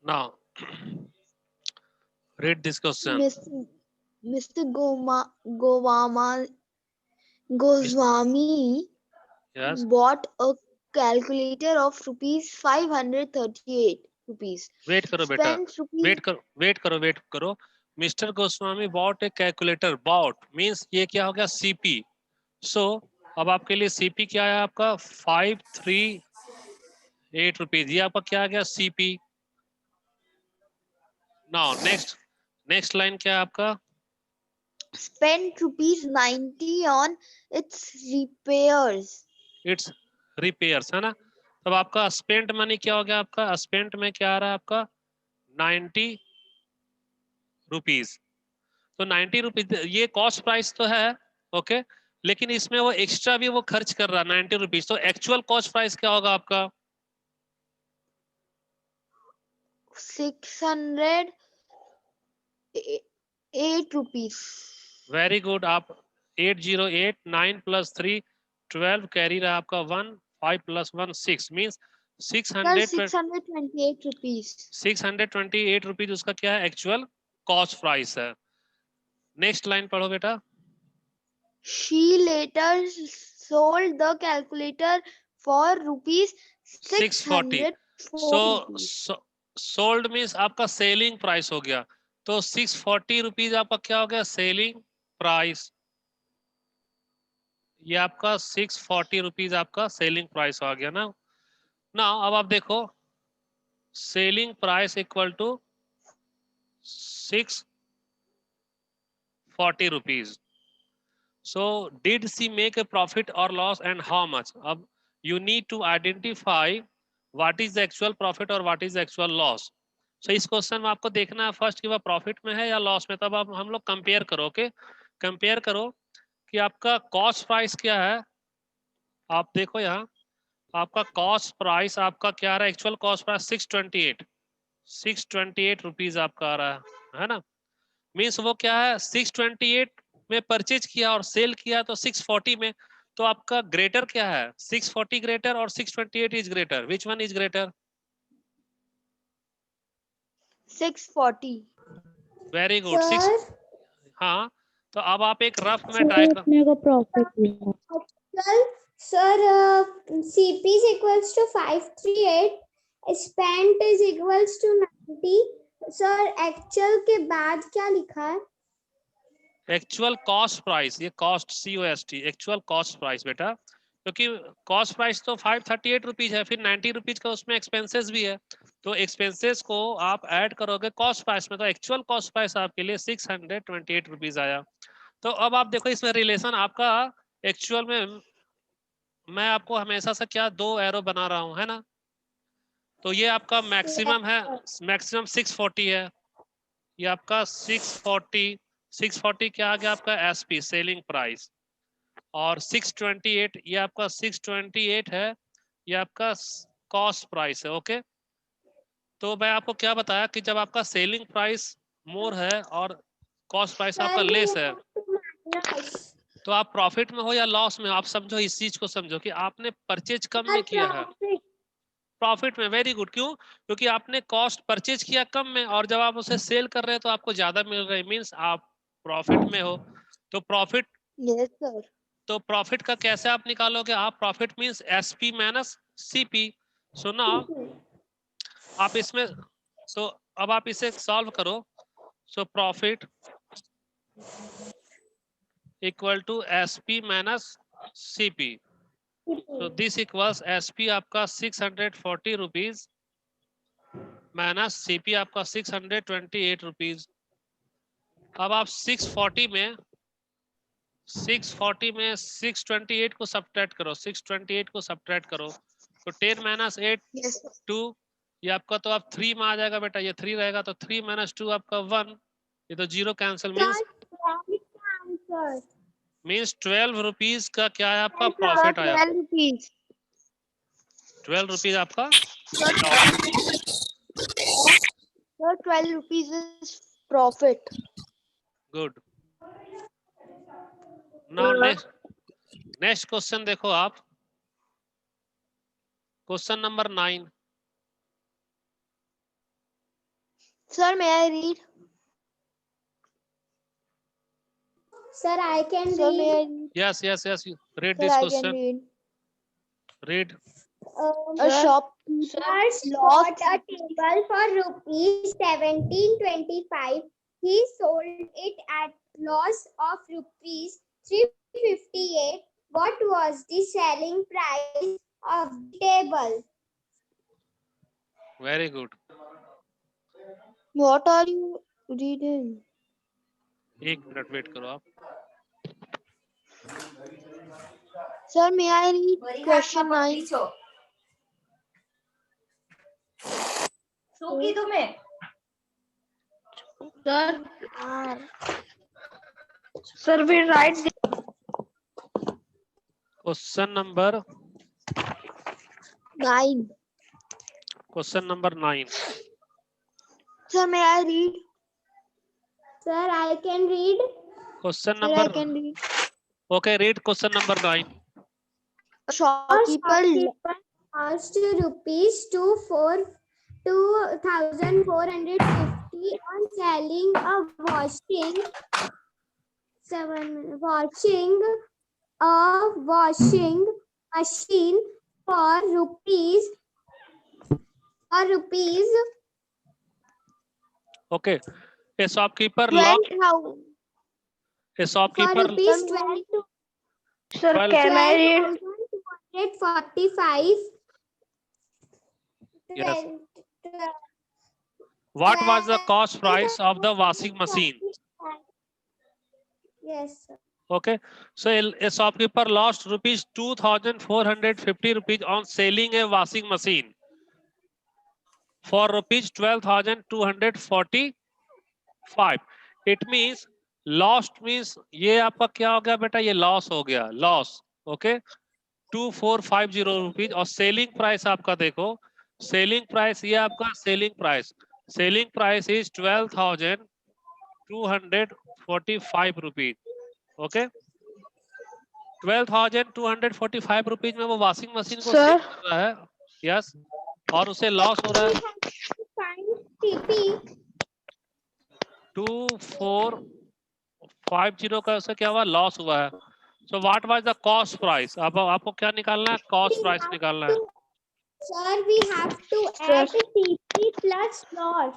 Now, read this question. Mr. Goswami Yes. bought a calculator of rupees 538 rupees. Wait करो बेटा, Spent rupees wait करो. Mister Goswami bought a calculator. Bought means ये क्या हो गया? CP. सो अब आपके लिए सीपी क्या है? आपका 538 रुपीज. ये आपका क्या आ गया? सीपी. नाउ नेक्स्ट लाइन क्या है आपका? spent rupees 90 on its repairs. It's repairs है ना. तब आपका स्पेंट मनी क्या हो गया? आपका स्पेंट में क्या आ रहा है? आपका 90 रुपीज. तो 90 रुपीज ये कॉस्ट प्राइस तो है. ओके. लेकिन इसमें वो एक्स्ट्रा भी वो खर्च कर रहा है 90 रुपीज. तो एक्चुअल कॉस्ट प्राइस क्या होगा आपका? 608 rupees. Very good. आप 808. 9 + 3 12 कैरी रहा आपका 1. 5 + 1 6 मीन्स Sir, 600 628 rupees. 628 रुपीज उसका क्या है? एक्चुअल कॉस्ट प्राइस है. नेक्स्ट लाइन पढ़ो बेटा. She later sold the calculator for rupees 640. 604 so rupees. Sold means आपका सेलिंग प्राइस हो गया. तो 640 रुपीज आपका क्या हो गया? Selling price. ये आपका 640 रुपीज आपका सेलिंग प्राइस आ गया ना. ना अब आप देखो, selling price equal to 640 rupees. So did she make a profit और लॉस एंड हाउ मच? अब you need to identify what is the actual profit और what is the actual loss. So इस क्वेश्चन में आपको देखना है first कि वह प्रॉफिट में है या लॉस में. तब आप हम लोग कंपेयर करो. ओके. कंपेयर करो कि आपका कॉस्ट प्राइस क्या है. आप देखो यहाँ आपका कॉस्ट प्राइस आपका क्या आ रहा है? एक्चुअल कॉस्ट प्राइस 628 रुपीज आपका आ रहा है ना. मीन्स वो क्या है? 628 में परचेज किया और सेल किया तो 640 में. तो आपका ग्रेटर क्या है? 640 ग्रेटर और 628 is greater. Which one is greater? 640. Very good. Sir 6. हाँ. तो अब आप एक रफ में सर डायग्राम. अपने को प्रॉफिट मिला. Sir sir CP is equals to 538, spent is equals to 90. Sir actual के बाद क्या लिखा है? Actual cost price. ये cost COST actual cost price बेटा. क्योंकि कॉस्ट प्राइस तो 538 रुपीज है. फिर 90 रुपीज का उसमें एक्सपेंसेस भी है. तो एक्सपेंसेस को आप ऐड करोगे कॉस्ट प्राइस में. तो एक्चुअल कॉस्ट प्राइस आपके लिए 628 रुपीज आया. तो अब आप देखो इसमें रिलेशन आपका एक्चुअल में. मैं आपको हमेशा से क्या 2 एरो बना रहा हूं है ना. तो ये आपका मैक्सिमम है. मैक्सिमम 640 है. ये आपका 640 क्या आ गया आपका? SP selling price. और 628 ये आपका 628 है. ये आपका कॉस्ट प्राइस है. ओके. तो मैं आपको क्या बताया कि जब आपका सेलिंग प्राइस मोर है और कॉस्ट प्राइस आपका लेस है तो आप प्रॉफिट में हो या लॉस में. आप समझो इस चीज को समझो कि आपने परचेज कम में किया है. प्रॉफिट में. Very good. क्यों? क्योंकि आपने कॉस्ट परचेज किया कम में और जब आप उसे सेल कर रहे हैं तो आपको ज्यादा मिल रहा है. मीन्स आप प्रॉफिट में हो. तो प्रॉफिट Yes, sir. तो प्रॉफिट का कैसे आप निकालोगे? आप profit means SP minus CP. So now आप इसमें सो अब आप इसे सॉल्व करो. So profit equal to SP minus CP. So this equals SP आपका 640 रुपीज माइनस CP आपका 628 रुपीज. अब आप 640 में 628 को सब्ट्रैक्ट करो. 628 को सब्ट्रैक्ट करो तो 10 माइनस 8 Yes, sir. 2. ये आपका तो आप 3 में आ जाएगा बेटा. ये 3 रहेगा तो 3 माइनस 2 आपका 1. ये तो जीरो कैंसिल. मीन्स 12 रुपीज का क्या है आपका प्रॉफिट आया? 12 rupees. 12 रुपीज आपका Sir, sir, 12 rupees is profit. Good. Now next question देखो आप. Question number 9. Sir, may I read? Sir, I can Sir, may I read. read? Yes, yes, yes. You read Sir, this I can question. read. Read. A Sir, shopkeeper bought a table for rupees 1725. He sold it at loss of rupees 358. What was the selling price of the table? Very good. What are you reading? एक minute wait करो आप. Sir, may I read question 9? Sir, we write question number 9. 9. Sir, may I read? Sir, I can read. Question Sir, I number. can read. Okay, read question number 9. A shopkeeper Cost rupees 2,450 on selling a washing machine for rupees Okay, a shopkeeper lost. 12,000. A shopkeeper. 12,000. Sir, can I read? 12,245. Yes. What was the cost price of the washing machine? Yes, sir. Okay, so a shopkeeper lost rupees 2,450 rupees on selling a washing machine for rupees 12,245. It means lost means ये आपका क्या हो गया बेटा, ये loss हो गया, loss. Okay, 2450 rupees. और सेलिंग प्राइस आपका देखो, सेलिंग प्राइस ये आपका selling price is 12,245 rupees. Okay, 12,245 rupees में वो वॉशिंग मशीन को सेल कर रहा है. यस, और उसे लॉस हो रहा है. 2450 का उसे क्या हुआ, लॉस हुआ है. So what was the cost price? अब आपको क्या निकालना है, कॉस्ट प्राइस निकालना है. Sir, we have to add CP plus loss.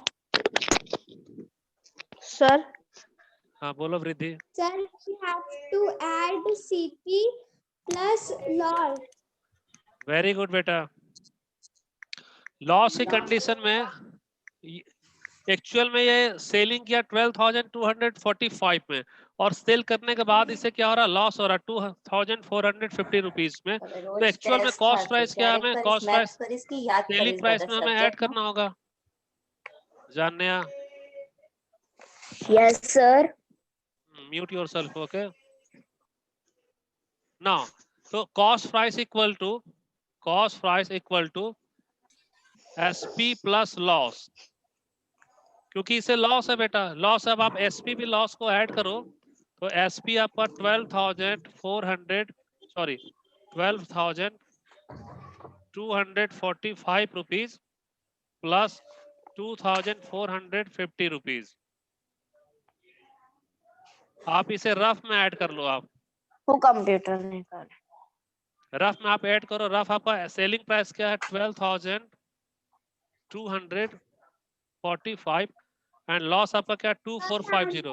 Sir, हाँ बोलो वृद्धि. Sir, we have to add CP plus loss. Very good बेटा. लॉस की कंडीशन में एक्चुअल में ये सेलिंग किया 12,245 में, और सेल करने के बाद इसे क्या हो रहा, लॉस हो रहा 2,450 रुपीज में. तो एक्चुअल में कॉस्ट प्राइस क्या है, हमें कॉस्ट प्राइस सेलिंग प्राइस में हमें ऐड करना होगा. Janya, yes, sir. Mute yourself. Okay, now तो cost price equal to SP plus loss. क्योंकि इसे लॉस है बेटा, लॉस. अब आप एसपी भी लॉस को ऐड करो तो एसपी आपका 12,245 रुपीज प्लस 2,450 रुपीज. आप इसे रफ में ऐड कर लो. आप वो कंप्यूटर निकाल. रफ में आप ऐड करो. रफ आपका सेलिंग प्राइस क्या है, 12,245 एंड लॉस आपका क्या, 2450.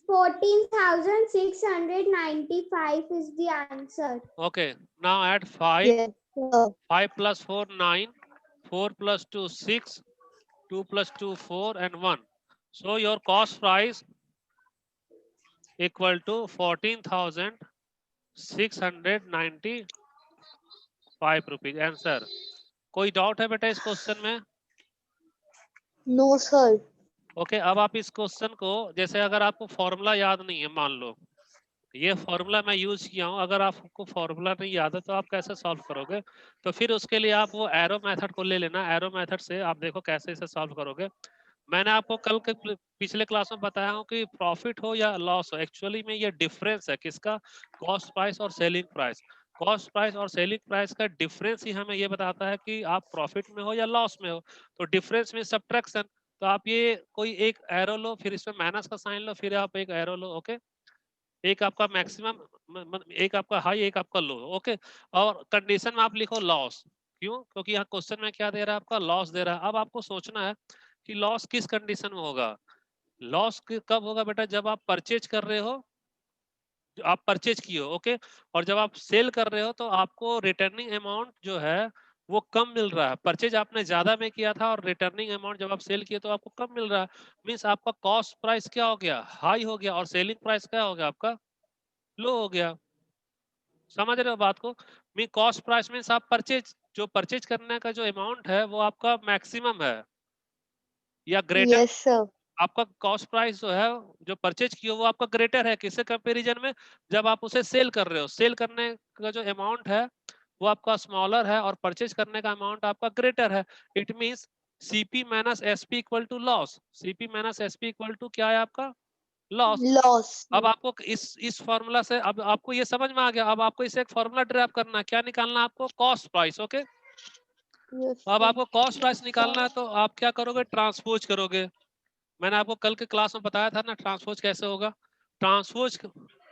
14,695 is the answer. Okay, now add 5. Yes, sir. 5 plus 4 9, 4 plus 2 6, 2 plus 2 4 and 1. So your cost price equal to 14,695 rupees. Answer. कोई डाउट है बेटा इस क्वेश्चन में? No, sir. ओके, अब आप इस क्वेश्चन को, जैसे अगर आपको फॉर्मूला याद नहीं है, मान लो ये फॉर्मूला मैं यूज किया हूं, अगर आपको फॉर्मूला नहीं याद है तो आप कैसे सॉल्व करोगे? तो फिर उसके लिए आप वो एरो मेथड को ले लेना. एरो मेथड से आप देखो कैसे इसे सॉल्व करोगे. मैंने आपको कल के पिछले क्लास में बताया हूं कि प्रॉफिट हो या लॉस हो, एक्चुअली में ये डिफरेंस है किसका, कॉस्ट प्राइस और सेलिंग प्राइस. कॉस्ट प्राइस और सेलिंग प्राइस का डिफरेंस ही हमें ये बताता है कि आप प्रॉफिट में हो या लॉस में हो. तो डिफरेंस में सब्ट्रैक्शन, तो आप ये कोई एक एरो लो, फिर इसमें माइनस का साइन लो, फिर आप एक एरो लो। ओके, एक आपका मैक्सिमम, एक आपका हाई, एक आपका लो। ओके, और कंडीशन में आप लिखो लॉस। क्यों? क्योंकि यहाँ क्वेश्चन में क्या दे रहा है, आपका लॉस दे रहा है। अब आपको सोचना है कि लॉस किस कंडीशन में होगा। लॉस कब होगा बेटा? जब आप परचेज कर रहे हो, आप परचेज किए हो। ओके, और जब आप सेल कर रहे हो तो आपको रिटर्निंग अमाउंट जो है वो कम मिल रहा है। परचेज आपने ज्यादा में किया था और रिटर्निंग अमाउंट जब आप सेल किए तो आपको कम मिल रहा है। मीन्स आपका कॉस्ट प्राइस क्या हो गया? हाई हो गया, और सेलिंग प्राइस क्या हो गया? आपका लो हो गया। समझ रहे हो बात को? मी कॉस्ट प्राइस मीन्स आप परचेज, जो परचेज करने का जो अमाउंट है वो आपका मैक्सिमम है या ग्रेटर। Yes, sir. आपका कॉस्ट प्राइस जो है, जो परचेज किया वो आपका ग्रेटर है किससे कंपैरिजन में? जब आप उसे सेल कर रहे हो। सेल करने का जो अमाउंट है वो आपका स्मॉलर है और परचेज करने का अमाउंट आपका ग्रेटर है। It means CP minus SP equal to loss. CP minus SP equal to क्या है? आपका लॉस। Loss. अब आपको इस फॉर्मूला से, अब आपको ये समझ में आ गया। अब आपको इसे एक फॉर्मूला ड्राइव करना है। क्या निकालना है आपको? Cost price. ओके, Yes, अब sir. आपको कॉस्ट प्राइस निकालना है तो आप क्या करोगे? ट्रांसपोज करोगे। मैंने आपको कल के क्लास में बताया था ना ट्रांसपोज कैसे होगा। ट्रांसपोज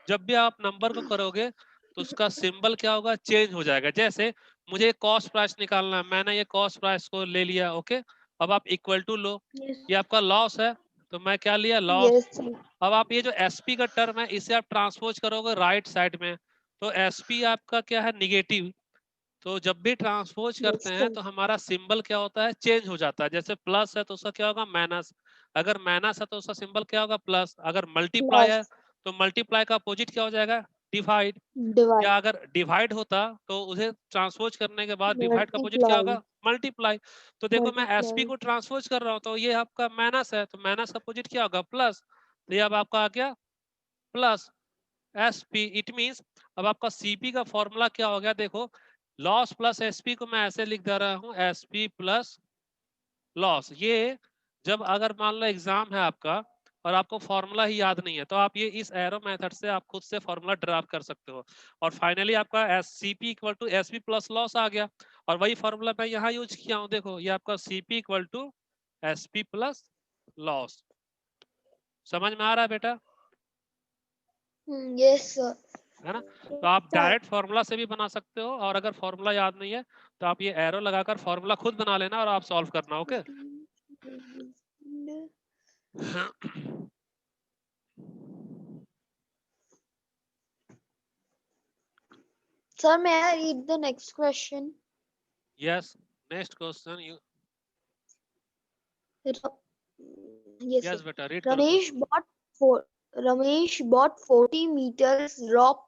जब भी आप नंबर को करोगे तो उसका सिंबल क्या होगा? चेंज हो जाएगा। जैसे मुझे कॉस्ट प्राइस निकालना है, मैंने ये कॉस्ट प्राइस को ले लिया। ओके, अब आप इक्वल टू लो। ये आपका लॉस है तो मैं क्या लिया? लॉस। Yes, sir. अब आप ये जो एसपी का टर्म है इसे आप ट्रांसपोज करोगे राइट साइड में, तो एसपी आपका क्या है? निगेटिव। तो जब भी ट्रांसपोज करते Yes, हैं sir. तो हमारा सिंबल क्या होता है? चेंज हो जाता है। जैसे प्लस है तो उसका क्या होगा? माइनस। अगर माइनस है तो उसका सिंबल क्या होगा? प्लस। अगर मल्टीप्लाई है Plus. तो मल्टीप्लाई का अपोजिट क्या हो जाएगा? डिवाइड। Divide. या अगर डिवाइड होता तो उसे ट्रांसपोज करने के बाद डिवाइड का अपोजिट क्या Multiply. होगा? मल्टीप्लाई। तो देखो मैं एसपी Multiply. को ट्रांसपोज कर रहा हूँ तो ये आपका माइनस है, तो माइनस का अपोजिट क्या होगा? प्लस। तो ये अब आपका आ गया प्लस एसपी। इट मींस अब आपका सीपी का फॉर्मूला क्या हो गया? देखो, लॉस प्लस एसपी को मैं ऐसे लिख दे रहा हूं, एसपी प्लस लॉस। ये जब अगर मान लो एग्जाम है आपका और आपको फॉर्मूला ही याद नहीं है तो आप ये इस एरो मेथड से आप खुद से फॉर्मूला ड्रा कर सकते हो। और फाइनली आपका S CP equal to SP plus loss आ गया। और वही फॉर्मूला मैं यहाँ यूज किया हूँ। देखो ये आपका CP equal to SP plus loss. समझ में आ रहा है बेटा? Yes, sir. है ना? तो आप डायरेक्ट फॉर्मूला से भी बना सकते हो, और अगर फॉर्मूला याद नहीं है तो आप ये एरो लगाकर फॉर्मूला खुद बना लेना और आप सॉल्व करना। Okay, Sir, may I read the next question? Yes, next question you. Ra- Yes, sir. Yes बेटा, रीड करो Ramesh question. bought four. Ramesh bought 40 meters rope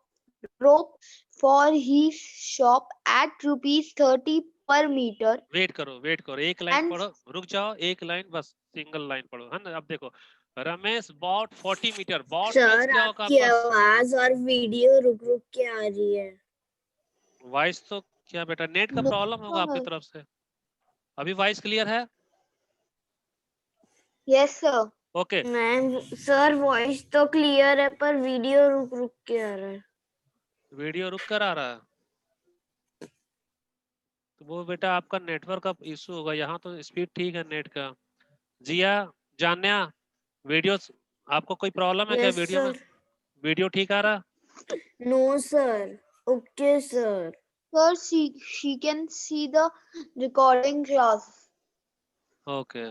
for his shop at rupees 30 per meter wait करो, wait करो, एक line and पढ़ो। रुक जाओ, एक line बस, सिंगल लाइन पढ़ो, है ना? अब देखो, Ramesh bought 40 metre. Bought means sir क्या होगा आपकी आपका? आवाज और वीडियो रुक रुक के आ रही है। वॉइस तो क्या बेटा, नेट का no, प्रॉब्लम होगा आपकी तरफ से। अभी वॉइस क्लियर है? yes, sir. Okay, ma'am sir voice तो क्लियर है पर वीडियो रुक रुक के आ रहा है। वीडियो रुक कर आ रहा है तो वो बेटा आपका नेटवर्क का इशू होगा। यहाँ तो स्पीड ठीक है नेट का। जिया, जान्या, वीडियो आपको कोई प्रॉब्लम है क्या यस वीडियो में? सर। वीडियो ठीक आ रहा? No sir. Okay sir. Sir, she can see the recording class. Okay,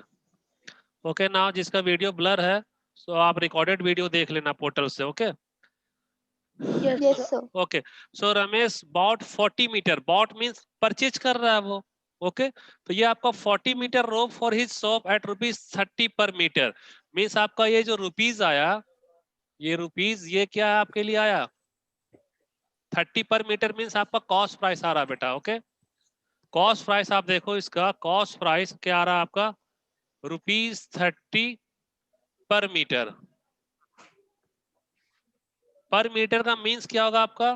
okay. Now जिसका वीडियो ब्लर है तो आप रिकॉर्डेड वीडियो देख लेना पोर्टल से। Okay, Yes, sir. Okay. So Ramesh bought 40 metre. Bought means purchase कर रहा है वो। ओके, तो ये आपका 40 metre rope for his shop at rupees 30 पर मीटर। मीन्स आपका ये जो रुपीज आया, ये रुपीज ये क्या आपके लिए आया? 30 पर मीटर। मीन्स आपका कॉस्ट प्राइस आ रहा है बेटा। ओके, कॉस्ट प्राइस आप देखो, इसका कॉस्ट प्राइस क्या आ रहा है आपका? रुपीज 30 पर मीटर। पर मीटर का मीन्स क्या होगा आपका?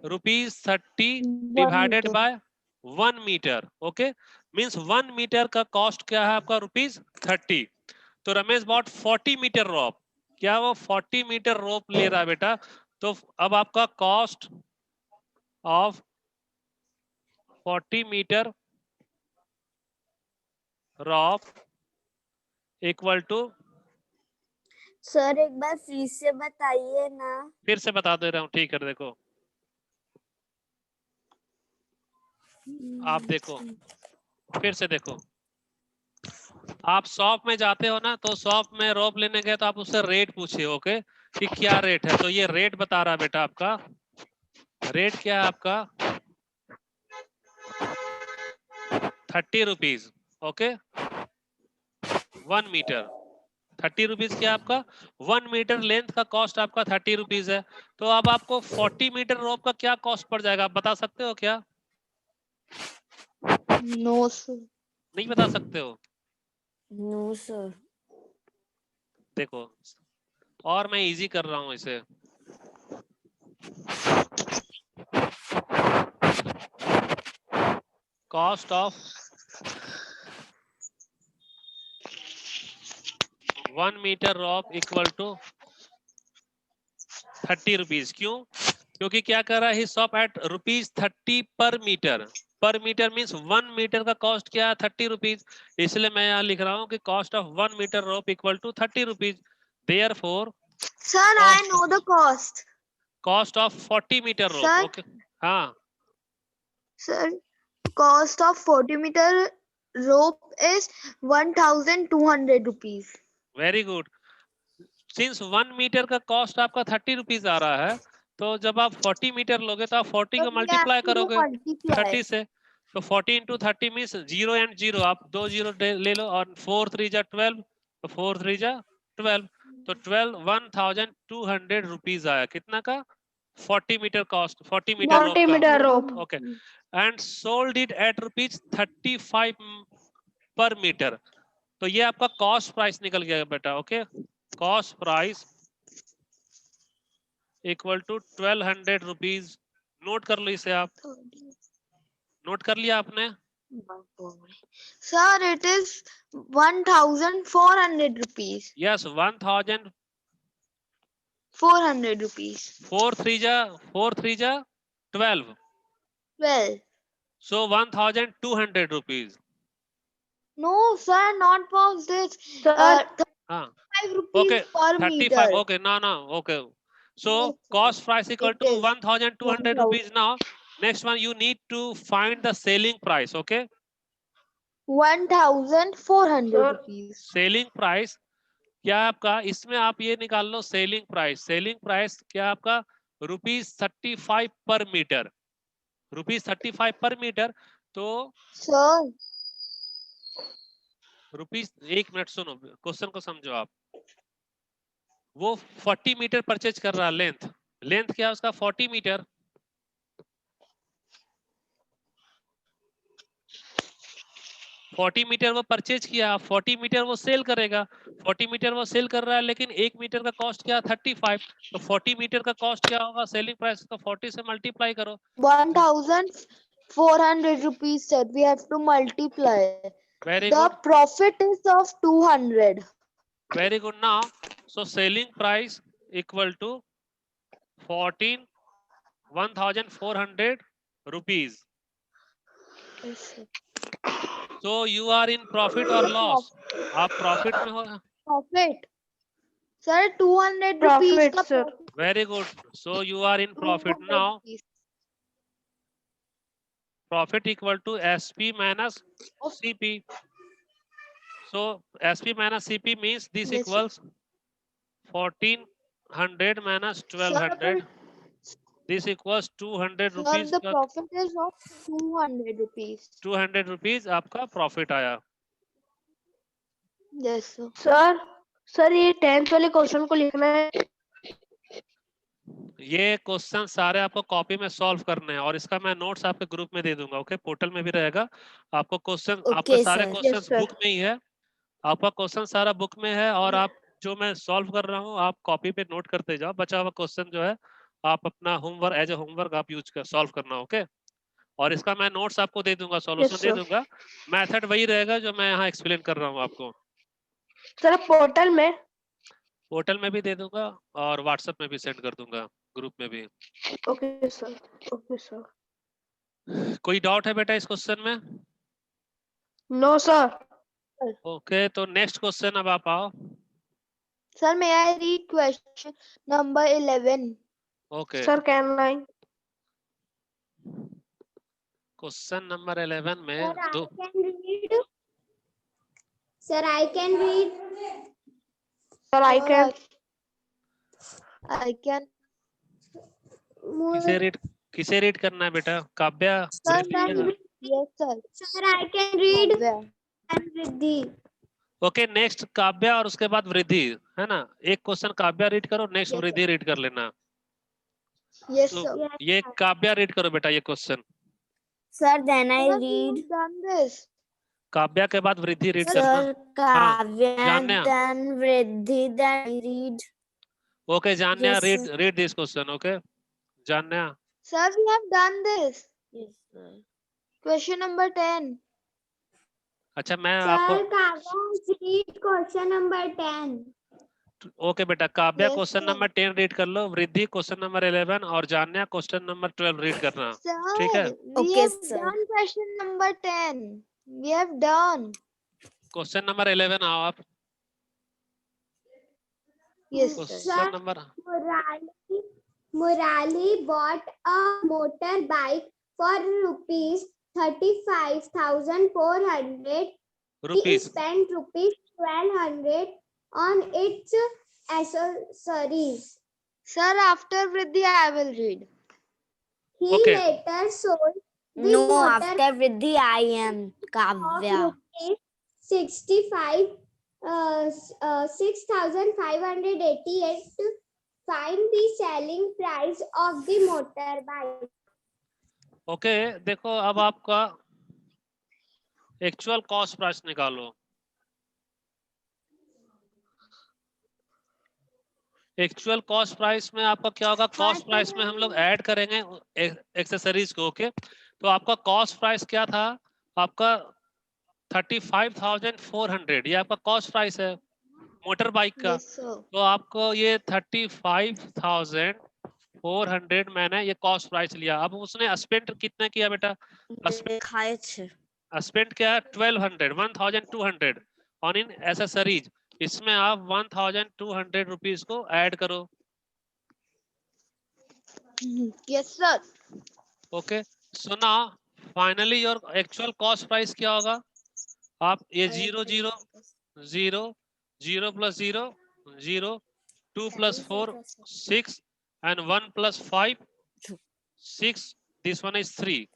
Rupees 30 1 divided meter. By 1 metre. Okay, means 1 metre का कॉस्ट क्या है आपका? रुपीज 30। तो रमेश बॉट 40 मीटर रोप। क्या वो 40 मीटर रोप ले रहा है बेटा? तो अब आपका cost of 40 metre rope equal to, sir एक बार फिर से बताइए ना। फिर से बता दे रहा हूँ, ठीक है। देखो आप देखो, फिर से देखो, आप शॉप में जाते हो ना, तो शॉप में रोप लेने गए तो आप उससे रेट पूछे, ओके, कि क्या रेट है। तो ये रेट बता रहा बेटा, आपका रेट क्या है आपका 30 रुपीज, ओके, 1 मीटर 30 रुपीज। क्या आपका 1 मीटर लेंथ का कॉस्ट आपका 30 रुपीज है। तो अब आपको 40 मीटर रोप का क्या कॉस्ट पड़ जाएगा, आप बता सकते हो क्या? No sir. नहीं बता सकते हो? No sir. देखो, और मैं इजी कर रहा हूं इसे। Cost of 1 metre rope equal to 30 rupees. क्यों? क्योंकि क्या कर रहा है, ही शॉप एट ₹30 पर मीटर। पर मीटर मीन्स 1 मीटर का कॉस्ट क्या है 30 रुपीज। इसलिए मैं यहाँ लिख रहा हूँ कि cost of 1 metre rope equal to 30 rupees. Therefore sir I know the cost. Cost of 40 metre rope, sir okay. हाँ, sir cost of 40 meter rope is 1200 rupees. Very good. Since 1 metre का cost आपका 30 rupees आ रहा है, तो जब आप 40 metre लोगे तो आप 40 So को we have multiply to do करोगे multiply. 30 से। तो 40 इंटू 30 मीन्स 0 एंड 0, आप 2 जीरो ले लो, और 4 3 जा 12, तो 4 3 जा 12, तो 12,200 रुपीज आया। कितना का? 40 मीटर कॉस्ट, 40 मीटर रोप 40 का, meter rope. Okay. And sold it at ₹35 पर मीटर। तो ये आपका कॉस्ट प्राइस निकल गया बेटा, okay. Cost price equal to 1200 rupees. Note कर लो इसे आप, नोट कर लिया आपने? Sir, it is 1400 rupees. Yes, 1000, 400 rupees. 4 3 जा 12, Well, so 1200 rupees. no, sir, not for this. Sir, 5 rupees okay, per 35, meter. okay, no, okay. So Yes, sir. cost price equal It to is 1200 rupees. Now next one, you need to find the selling price, okay. 1400 Sir. rupees. Selling price क्या आपका, इसमें आप ये निकाल लो selling price. Selling price क्या आपका ₹35 पर metre, ₹35 पर मीटर। तो Sir, रुपीस, 1 मिनट सुनो, क्वेश्चन को समझो आप। वो 40 मीटर परचेज कर रहा है, लेंथ, लेंथ क्या है उसका 40 मीटर। मीटर वो परचेज किया, 40 मीटर वो सेल करेगा। 40 मीटर वो सेल कर रहा है, लेकिन 1 मीटर का कॉस्ट क्या 35। तो 40 मीटर का कॉस्ट क्या होगा, सेलिंग प्राइस को 40 से मल्टीप्लाई करो। 1400 rupees, sir. We have to multiply. Very The good, profit is of 200. Very good. Now so selling price equal to 1400 rupees. So you are in profit or loss? आप profit में हो? Profit. Sir, 200 rupees Profit, का sir. profit. Very good. So you are in profit 200 now. rupees. Profit equal to SP minus CP. So SP minus CP means this Yes, sir. equals 1400 minus Sir, 1200. This equals 200 sir, rupees. the profit is of 200 rupees. 200 rupees आपका profit आया। Yes, sir. Sir ये 10th वाले question को लिखना है। ये question सारे आपको कॉपी में सॉल्व करने हैं, और इसका मैं नोट्स आपके ग्रुप में दे दूंगा, ओके। पोर्टल में भी रहेगा आपको क्वेश्चन, आपके सारे sir. Questions sir. बुक में ही है। आपका क्वेश्चन सारा बुक में है, और आप जो मैं सॉल्व कर रहा हूँ आप कॉपी पे नोट करते जाओ। बचा हुआ क्वेश्चन जो है आप अपना होमवर्क, एज ए होमवर्क आप यूज कर सॉल्व करना, ओके। और इसका मैं नोट्स आपको दे दूंगा, सॉल्यूशन दे sir. दूंगा। मेथड वही रहेगा जो मैं यहाँ एक्सप्लेन कर रहा हूँ आपको। सर पोर्टल में भी दे दूंगा, और व्हाट्सएप में भी सेंड कर दूंगा, ग्रुप में भी। Okay sir, okay sir. कोई डाउट है बेटा इस क्वेश्चन में? No sir. sir. ओके, तो नेक्स्ट क्वेश्चन अब आप आओ। Sir, may I read question number 11? Okay, sir can line question number 11 में Sir, I दो can read. Sir, I can read. Sir I Sir, can I can. किसे read करना है बेटा? काव्या, Sir, वृद्धि या? yes, sir. Sir, I can read. Kavya. And Riddhi. Okay, next Kavya और उसके बाद वृद्धि, है ना? एक क्वेश्चन काव्या रीड करो, नेक्स्ट Yes, वृद्धि रीड कर लेना। Yes, तो sir. Yes, ये sir. काव्या रीड करो बेटा ये question. Sir, then I Sir, we read. have done this. Kavya के बाद वृद्धि रीड करना। Sir, Kavya, Janya. then Vriddhi, then I read. Okay Janya, Yes, read sir. Read this question. Okay Janya, Sir, we have done this. Yes, sir. Question number 10. अच्छा मैं आपको Sir, Kavya, read question number 10. Okay बेटा, Kavya Yes, question sir. Number 10 read कर लो, वृद्धि question number 11 और जान्या question number 12 read करना। ठीक है, Sir, we Okay, have sir. done question number 10. We have done. Question number 11 आओ आप। Yes, sir. Question number Murali bought a motorbike for rupees 35,400. He rupees. spent rupees 1,200 on its accessories. Sir, after Vriddhi, I will read. He Okay. later sold the No, motor after Vriddhi, I am of Kavya. rupees 6,588. Find the selling price of the motorbike. Okay देखो, अब आपका actual cost price निकालो। Actual cost price में आपका क्या होगा? Cost price में हम लोग ऐड करेंगे एक्सेसरीज को। ओके, तो आपका कॉस्ट प्राइस क्या था? आपका 35,400, ये आपका कॉस्ट प्राइस है मोटर बाइक का। Yes, sir. तो आपको ये 35,400 मैंने ये कॉस्ट प्राइस लिया। अब उसने स्पेंड कितना किया बेटा? दिखाए छे। स्पेंड क्या है? 1200 ऑन इन एसेसरीज। इसमें आप 1,200 रुपीज को ऐड करो। Yes, sir. Okay, so now finally your actual cost price क्या होगा? आप ये 0 0 0 0 plus 0 0 2 plus 4 6 and 1 plus 5 6, this one is 3,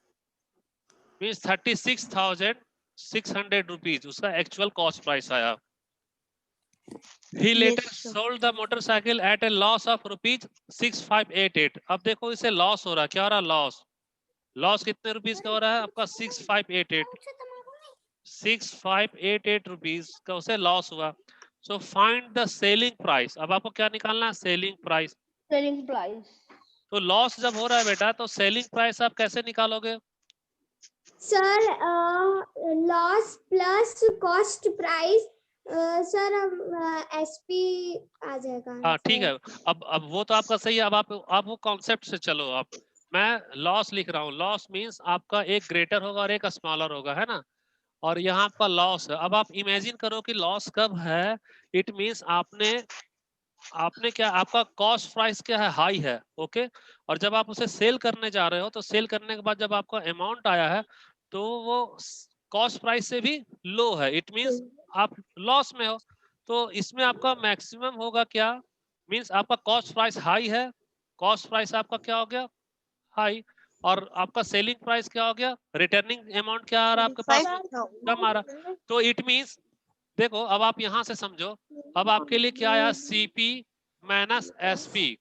means 36,600 rupees उसका एक्चुअल कॉस्ट प्राइस आया। He later Yes, sir. sold the motorcycle at a loss of rupees 6588। अब देखो इसे loss हो रहा है। क्या हो रहा है? लॉस। लॉस कितने रुपीस का हो रहा है आपका? 6588 रुपीस का उसे लॉस हुआ। So find the selling price. अब आपको क्या निकालना है? Selling price. सेलिंग प्राइस तो लॉस जब हो रहा है बेटा, तो सेलिंग प्राइस आप कैसे निकालोगे? Sir, loss plus cost price. Sir, SP आ जाएगा। हाँ ठीक है, अब वो तो आपका सही है। अब आप वो कॉन्सेप्ट से चलो। आप मैं लॉस लिख रहा हूँ। लॉस मींस आपका एक ग्रेटर होगा और एक स्मॉलर होगा, है ना? और यहाँ आपका लॉस है। अब आप इमेजिन करो कि लॉस कब है। इट मींस आपने क्या, आपका कॉस्ट प्राइस क्या है? हाई है। ओके, और जब आप उसे सेल करने जा रहे हो, तो सेल करने के बाद जब आपका अमाउंट आया है, तो वो कॉस्ट प्राइस से भी लो है। इट मींस आप लॉस में हो। तो इसमें आपका मैक्सिमम होगा क्या? मींस आपका कॉस्ट प्राइस हाई है। कॉस्ट प्राइस आपका क्या हो गया? हाई। और आपका सेलिंग प्राइस क्या हो गया? रिटर्निंग अमाउंट क्या आ रहा है आपके पास? कम आ रहा। तो इट मींस देखो, अब आप यहां से समझो। अब आपके लिए क्या आया? CP minus SP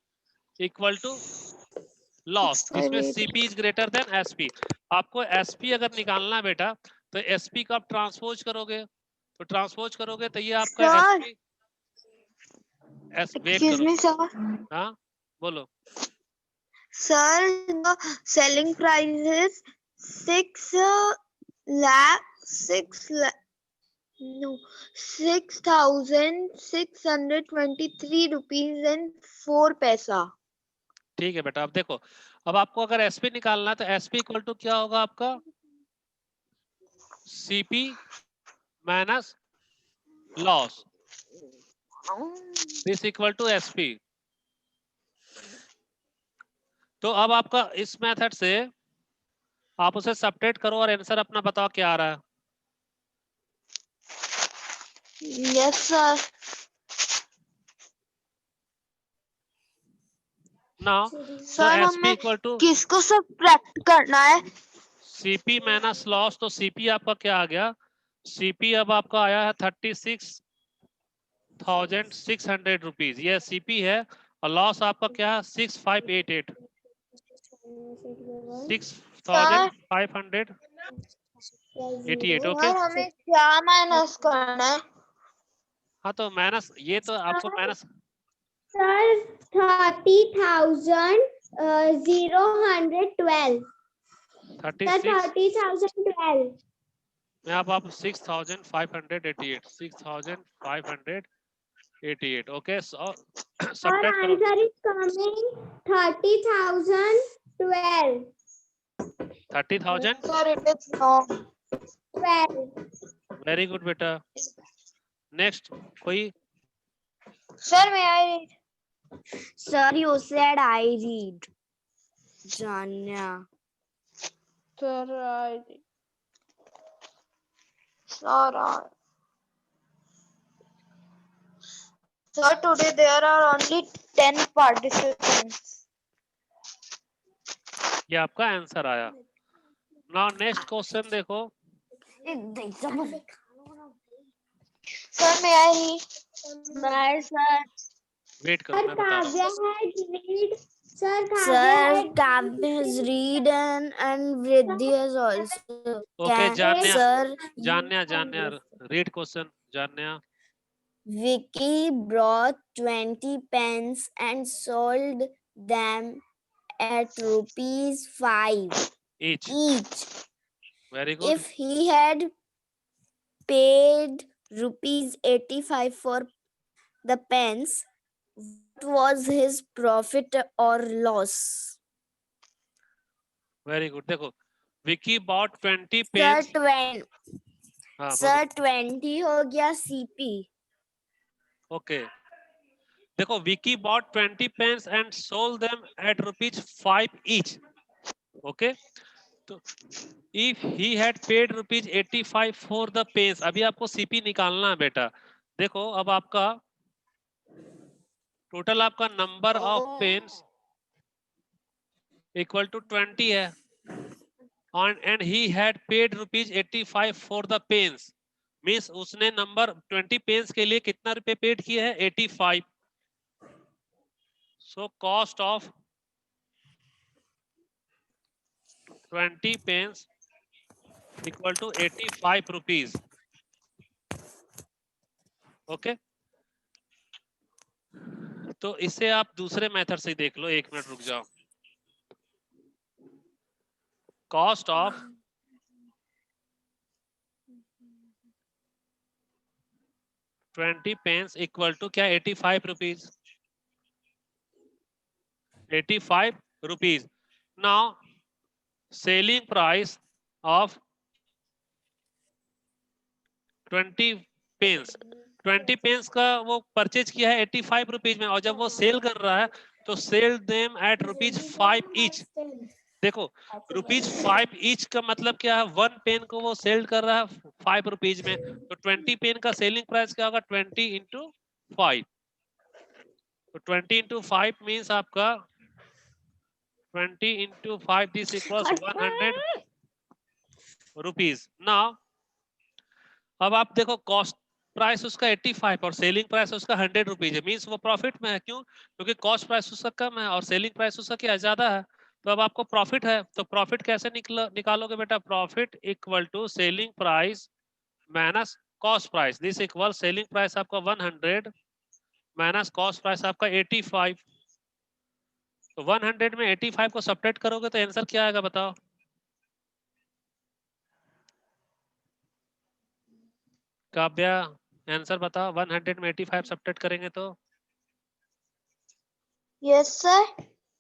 equal to loss. इसमें CP is greater than SP. आपको एसपी अगर निकालना है बेटा, तो एसपी का आप ट्रांसपोज करोगे। तो ट्रांसपोज करोगे तो ये आपका Sir. एसपी वेट Excuse करो। me, sir. हाँ बोलो। Sir, the selling price is 6,623 rupees and 4 paisa. ठीक है बेटा, अब देखो, अब आपको अगर एसपी निकालना है, तो एसपी इक्वल टू क्या होगा आपका? CP minus loss, this equal to SP. तो अब आपका इस मेथड से आप उसे सबट्रैक्ट करो और आंसर अपना बताओ क्या आ रहा है। Yes sir. Now sir SP हमें इक्वल टू किसको सब्ट्रैक्ट करना है? CP minus loss. तो सीपी आपका क्या आ गया? सीपी अब आपका आया है 36,600 रुपीज, ये सीपी है। और लॉस आपका क्या है? 6588, 6588। ओके, सर हमें क्या माइनस करना है? हाँ तो माइनस, ये तो आपको माइनस सर 30,012 सर 36 30,012 में आप 6588, 6588। ओके, और सब्ट्रैक्ट करो। Answer is coming 30,012 30,000। Sir it is wrong. 12 very good बेटा। नेक्स्ट कोई? सर मैं आई Sir, you said I read. Janya. Sir Sir, today there are only 10 participants. ये आपका आंसर आया। नाउ नेक्स्ट क्वेश्चन देखो। Sir, may I read? Bye, sir. Wait करो, sir मैं बता रहा हूँ। काव्या है read sir Sir, Kavya Kavya has read and Vriddhi has also. Okay, Janya, Sir, Janya read question. Janya, Vicky brought 20 pens and sold them at ₹5 each. each. Very good. If he had paid ₹85 for the pens, what was his profit or loss? Very good. देखो, Vicky bought 20 Sir, pens. हाँ बोलो। Sir 20 हो गया CP. Okay, देखो Vicky bought 20 pens and sold them at ₹5 each. Okay, तो if he had paid ₹85 for the pens, अभी आपको CP निकालना है बेटा। देखो अब आपका टोटल आपका number of pens equal to 20 है, and he had paid ₹85 for the pens, means उसने नंबर 20 पेन्स के लिए कितना रुपए पेड किए हैं? 85। So cost of 20 pens equal to 85 rupees. Okay, तो इसे आप दूसरे मेथड से देख लो। 1 मिनट रुक जाओ। Cost of 20 pens equal to क्या? 85 rupees. 85 rupees. Now selling price of 20 pens, 20 pens का वो परचेज किया है 85 रुपीज में, और जब वो सेल कर रहा है तो सेल देम एट ₹5 ईच। देखो ₹5 ईच का मतलब क्या है? 1 पेन को वो सेल कर रहा है 5 रुपीज में, तो 20 पेन का सेलिंग प्राइस क्या होगा? 20 इंटू 5। तो 20 इंटू 5 मीन्स आपका 20 into 5, this equals 100 rupees. Now अब आप देखो, कॉस्ट प्राइस उसका 85 और सेलिंग प्राइस उसका 100 रुपीज है, मीन्स वो प्रॉफिट में है। क्यों? क्योंकि कॉस्ट प्राइस उसका कम है और सेलिंग प्राइस उसका क्या ज्यादा है। तो अब आपको प्रॉफिट है, तो प्रॉफिट कैसे निकालोगे बेटा? Profit equal to selling price minus cost price, this equal selling price आपका 100 माइनस कॉस्ट प्राइस आपका 85। तो 100 में 85 को सब्ट्रैक्ट करोगे तो आंसर क्या आएगा बताओ? काव्या आंसर बताओ, 100 में 85 सब्ट्रैक्ट करेंगे तो? Yes sir.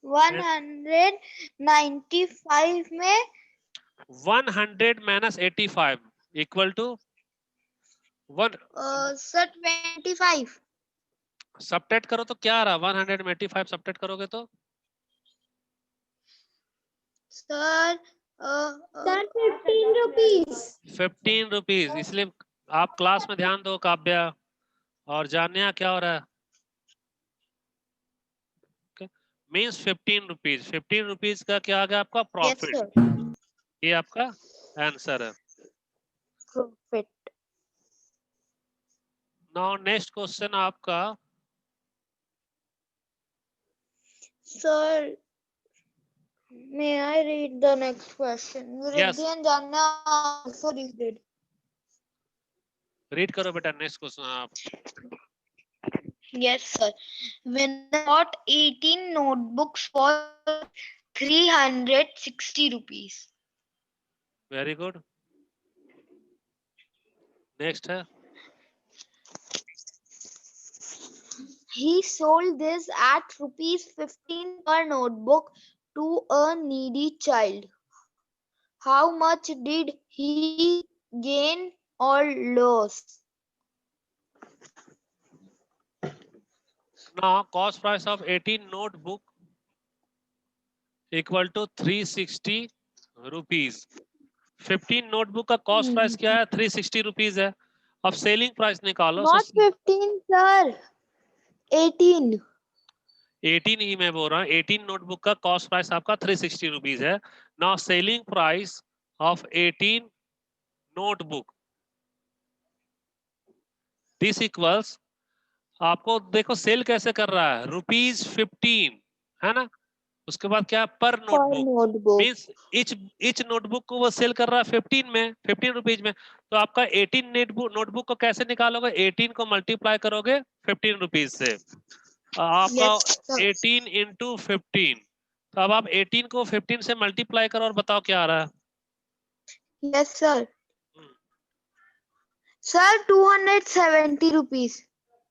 195 में 100 minus 85 equal to one Sir 25. Subtract करो तो क्या आ रहा? 185 सबट्रैक्ट करोगे तो Sir, Sir, 15 rupees. 15 रुपीज। इसलिए आप क्लास में ध्यान दो काव्या और जानिया क्या हो रहा है। Means 15 rupees. 15 रुपीज का क्या आ गया आपका? yes profit. sir. ये आपका आंसर है। Profit. नाउ नेक्स्ट क्वेश्चन आपका। Sir, may I read the next question? Yes. Riddhi and Janya also read it. Read करो बेटा नेक्स्ट क्वेश्चन आप। Yes, sir. When I bought 18 notebooks for 360 rupees. Very good. Next है। He sold this at rupees 15 per notebook to a needy child. How much did he gain or lose? Now cost price of 18 notebook equal to 360 rupees। 15 notebook का cost price क्या है? 360 rupees है। अब selling price निकालो। Not 15, sir. 18. 18 ही मैं बोल रहा हूँ। 18 नोटबुक का कॉस्ट प्राइस आपका 360 रुपीज है। Now selling price of 18 notebook this equals, आपको देखो सेल कैसे कर रहा है, ₹15 है ना। उसके बाद क्या? पर Per notebook notebook. Means etch notebook को वो सेल कर रहा है 15 रुपीज में। तो आपका 18 नोटबुक को कैसे निकालोगे? 18 को मल्टीप्लाई करोगे 15 रुपीज से। आपका Yes, sir. 18 इंटू 15। तो अब आप 18 को 15 से मल्टीप्लाई करो और बताओ क्या आ रहा है। Yes, sir. Sir, 270 rupees.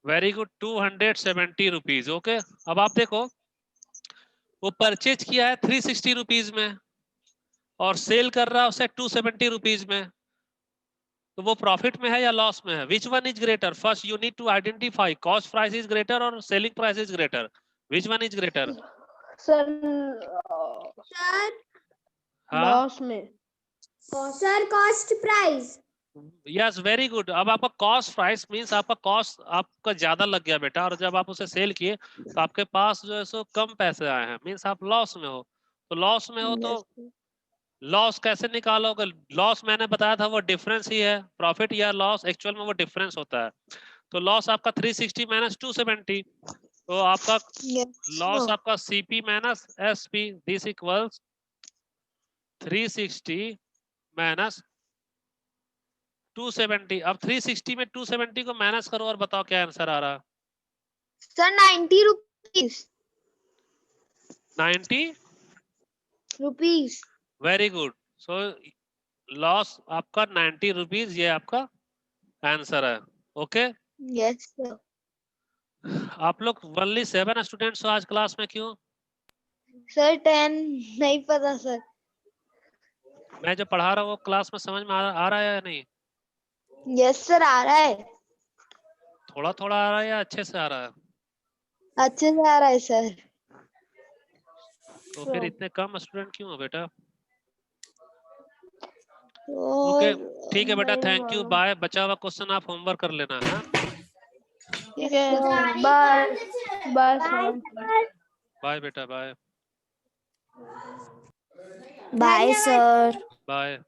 Very good, 270 rupees. Okay, अब आप देखो वो परचेज किया है 360 रुपीज में और सेल कर रहा है उसे 270 रुपीज में। तो वो प्रॉफिट में है या लॉस में है? Which one is greater? First you need to identify cost price is greater और selling price is greater. Which one is greater? Sir Sir, हाँ, लॉस में। sir, cost price. Yes very good. अब आपका cost price means आपका cost आपका ज्यादा लग गया बेटा, और जब आप उसे सेल किए तो आपके पास जो है सो कम पैसे आए हैं, मींस आप लॉस में हो। तो लॉस में हो तो Yes, sir. लॉस कैसे निकालोगे? लॉस मैंने बताया था वो डिफरेंस ही है। प्रॉफिट या लॉस एक्चुअल में वो डिफरेंस होता है। तो लॉस आपका 360 माइनस 270। तो आपका Yes, लॉस sir. आपका CP minus SP this equals 360 minus 270। अब 360 में 270 को माइनस करो और बताओ क्या आंसर आ रहा है। Sir, 90 rupees. 90 Rupees. Very good. So loss आपका 90 रुपीज, ये आपका आंसर है। Okay, Yes, sir. आप लोग ओनली 7 स्टूडेंट्स हो आज क्लास में, क्यों? Sir, 10 नहीं पता सर। मैं जो पढ़ा रहा हूँ वो क्लास में समझ में आ रहा है या नहीं? Yes, sir, आ रहा है। थोड़ा थोड़ा आ रहा है या अच्छे से आ रहा है? अच्छे से आ रहा है सर। तो फिर इतने कम स्टूडेंट क्यों हो बेटा? और ठीक है बेटा, नहीं थैंक यू, मालूम। बाय। बचा हुआ क्वेश्चन आप होमवर्क कर लेना है। ठीक है, बाय बाय सर। बाय बेटा, बाय बाय सर। बाय।